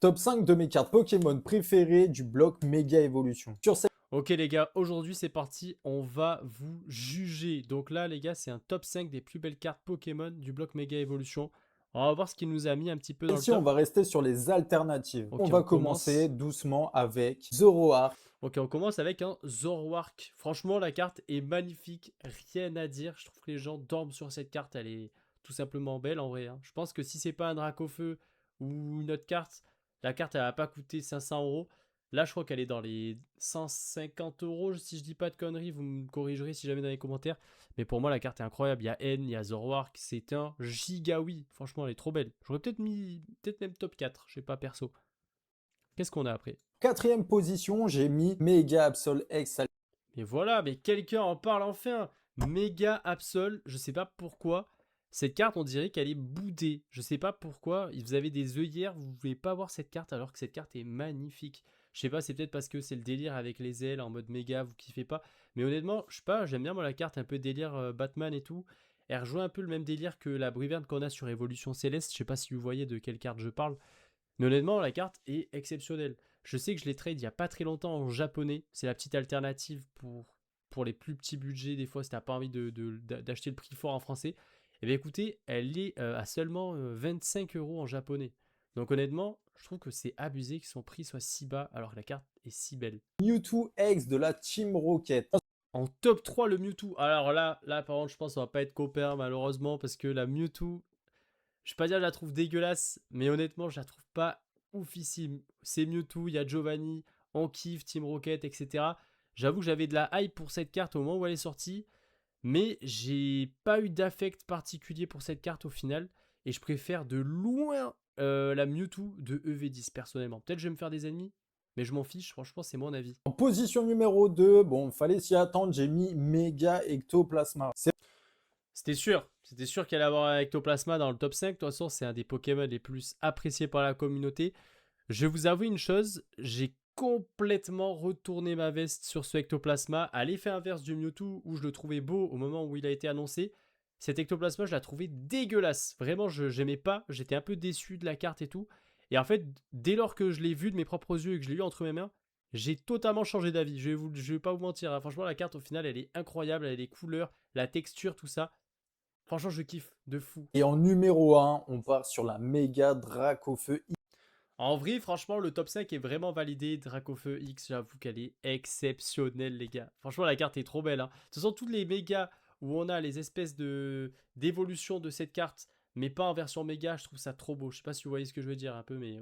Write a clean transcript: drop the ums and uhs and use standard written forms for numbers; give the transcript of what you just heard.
Top 5 de mes cartes Pokémon préférées du bloc Méga Évolution. Sur cette Ok les gars, aujourd'hui c'est parti, on va vous juger. Donc là les gars, c'est un top 5 des plus belles cartes Pokémon du bloc Méga Evolution. On va voir ce qu'il nous a mis un petit peu dans le ci on top. va rester sur les alternatives. Ok, On on va commencer commence. doucement avec Zoroark. Ok, on commence avec un Zoroark. Franchement, la carte est magnifique, rien à dire. Je trouve que les gens dorment sur cette carte, elle est tout simplement belle en vrai, hein. Je pense que si c'est pas un Dracofeu ou une autre carte, la carte elle va pas coûter 500 euros. Là, je crois qu'elle est dans les 150 euros, si je dis pas de conneries, vous me corrigerez si jamais dans les commentaires. Mais pour moi, la carte est incroyable. Il y a N, il y a Zoroark, c'est un giga oui. Franchement, elle est trop belle. J'aurais peut-être mis, peut-être même top 4, je sais pas perso. Qu'est-ce qu'on a après? Quatrième position, j'ai mis Mega Absol X. Mais voilà, mais quelqu'un en parle enfin. Méga Absol, je sais pas pourquoi. Cette carte, on dirait qu'elle est boudée. Je sais pas pourquoi. Vous avez des œillères, vous ne pouvez pas voir cette carte alors que cette carte est magnifique. Je sais pas, c'est peut-être parce que c'est le délire avec les ailes en mode méga, vous kiffez pas. Mais honnêtement, je sais pas, j'aime bien moi la carte un peu délire Batman et tout. Elle rejoint un peu le même délire que la Briverne qu'on a sur Évolution Céleste. Je sais pas si vous voyez de quelle carte je parle. Mais honnêtement, la carte est exceptionnelle. Je sais que je l'ai trade il n'y a pas très longtemps en japonais. C'est la petite alternative pour les plus petits budgets. Des fois, si t'as pas envie d'acheter le prix fort en français. Eh bien écoutez, elle est à seulement 25 euros en japonais. Donc honnêtement, je trouve que c'est abusé que son prix soit si bas alors que la carte est si belle. Mewtwo X de la Team Rocket. En top 3, le Mewtwo. Alors là par contre, je pense qu'on va pas être copains malheureusement parce que la Mewtwo, je vais pas dire que je la trouve dégueulasse, mais honnêtement, je la trouve pas oufissime. C'est Mewtwo, il y a Giovanni, on kiffe, Team Rocket, etc. J'avoue que j'avais de la hype pour cette carte au moment où elle est sortie, mais j'ai pas eu d'affect particulier pour cette carte au final, et je préfère de loin la Mewtwo de EV10 personnellement. Peut-être que je vais me faire des ennemis, mais je m'en fiche, franchement, c'est mon avis. En position numéro 2, bon, fallait s'y attendre, j'ai mis Mega Ectoplasma. C'était sûr qu'il allait avoir un Ectoplasma dans le top 5. De toute façon, c'est un des Pokémon les plus appréciés par la communauté. Je vais vous avoue une chose, j'ai complètement retourné ma veste sur ce Ectoplasma. À l'effet inverse du Mewtwo, où je le trouvais beau au moment où il a été annoncé, cet Ectoplasma, je l'ai trouvé dégueulasse. Vraiment, je n'aimais pas, j'étais un peu déçu de la carte et tout. Et en fait, dès lors que je l'ai vu de mes propres yeux et que je l'ai eu entre mes mains, j'ai totalement changé d'avis. Je vais pas vous mentir, hein. Franchement, la carte au final, elle est incroyable. Elle a les couleurs, la texture, tout ça. Franchement, je kiffe de fou. Et en numéro 1, on part sur la Mega Dracofeu. En vrai, franchement, le top 5 est vraiment validé. Dracofeu X, j'avoue qu'elle est exceptionnelle, les gars. Franchement, la carte est trop belle, hein. De toute façon, tous les mégas où on a les espèces de d'évolution de cette carte, mais pas en version méga, je trouve ça trop beau. Je sais pas si vous voyez ce que je veux dire un peu, mais